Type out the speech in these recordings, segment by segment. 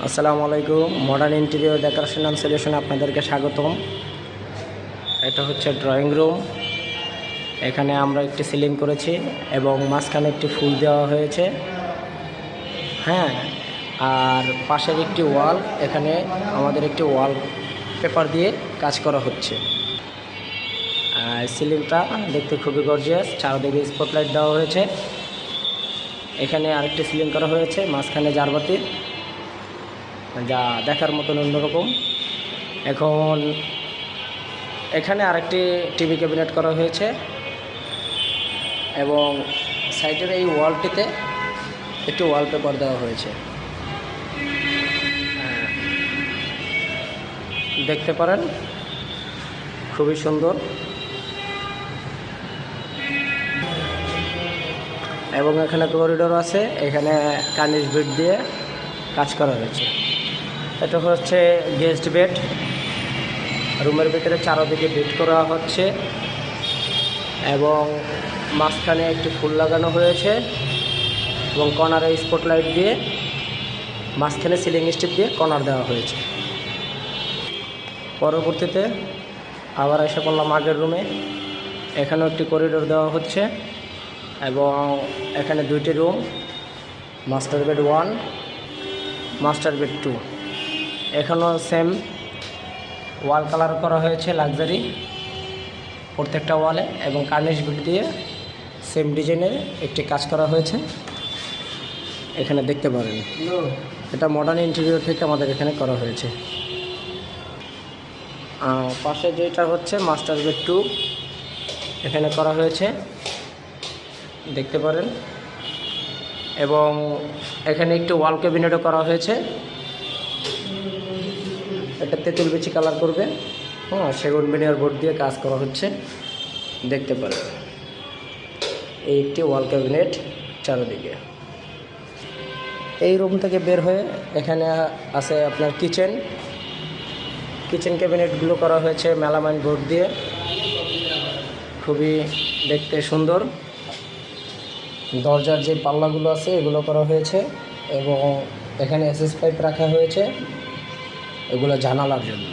আসসালামু আলাইকুম। Modern interior decoration and সলিউশনে আপনাদেরকে স্বাগতম। এটা হচ্ছে ড্রয়িং রুম। এখানে আমরা একটি সিলিং করেছি এবং মাঝখানে একটি ফুল দেওয়া হয়েছে। হ্যাঁ, আর পাশের একটি ওয়াল, এখানে আমাদের একটি ওয়াল পেপার দিয়ে কাজ করা হচ্ছে। সিলিংটা দেখতে খুবই গর্জিয়াস, চারদিকে স্পটলাইট দেওয়া হয়েছে। এখানে আরেকটি সিলিং করা হয়েছে, মাঝখানে জারবাতি, যা দেখার মতন অন্যরকম। এখন এখানে আরেকটি টিভি ক্যাবিনেট করা হয়েছে এবং সাইডের এই ওয়ালটিতে একটি ওয়ালপেপার দেওয়া হয়েছে। দেখতে পারেন, খুবই সুন্দর। এবং এখানে করিডোর আছে, এখানে কার্নিশ বিট দিয়ে কাজ করা হয়েছে। এটা হচ্ছে গেস্ট বেড। রুমের ভিতরে চারদিকে বেড করা হচ্ছে এবং মাঝখানে একটি ফুল লাগানো হয়েছে এবং কর্নারে স্পটলাইট দিয়ে মাঝখানে সিলিং স্টিপ দিয়ে কর্নার দেওয়া হয়েছে। পরবর্তীতে আবার এসে পড়লাম আগের রুমে। এখানেও একটি করিডোর দেওয়া হচ্ছে এবং এখানে দুইটি room, master bed 1, master bed 2। এখানেও সেম ওয়াল কালার করা হয়েছে লাক্সারি প্রত্যেকটা ওয়ালে এবং কার্নিশ বিট দিয়ে সেম ডিজাইনের একটি কাজ করা হয়েছে। এখানে দেখতে পারেন, এটা মডার্ন ইন্টেরিয়র থেকে আমাদের এখানে করা হয়েছে। পাশে যেটা হচ্ছে মাস্টার বেড 2, এখানে করা হয়েছে, দেখতে পারেন। এবং এখানে একটি ওয়াল ক্যাবিনেটও করা হয়েছে। এটা তেঁতুল বিচি কালার করবে, সেগুন বেনিয়ার বোর্ড দিয়ে কাজ করা হচ্ছে, দেখতে পারেন। এই একটি ওয়াল ক্যাবিনেট চারদিকে। এই রুম থেকে বের হয়ে এখানে আছে আপনার কিচেন ক্যাবিনেটগুলো করা হয়েছে মেলামাইন বোর্ড দিয়ে, খুবই দেখতে সুন্দর। দরজার যে পাল্লাগুলো আছে এগুলো করা হয়েছে এবং এখানে এসএস পাইপ রাখা হয়েছে, এগুলো জানালার জন্য।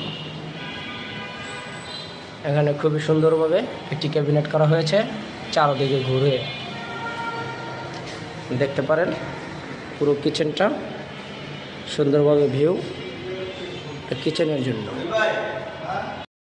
এখানে খুবই সুন্দরভাবে একটি ক্যাবিনেট করা হয়েছে, চারদিকে ঘুরে দেখতে পারেন পুরো কিচেনটা সুন্দরভাবে ভিউ কিচেনের জন্য।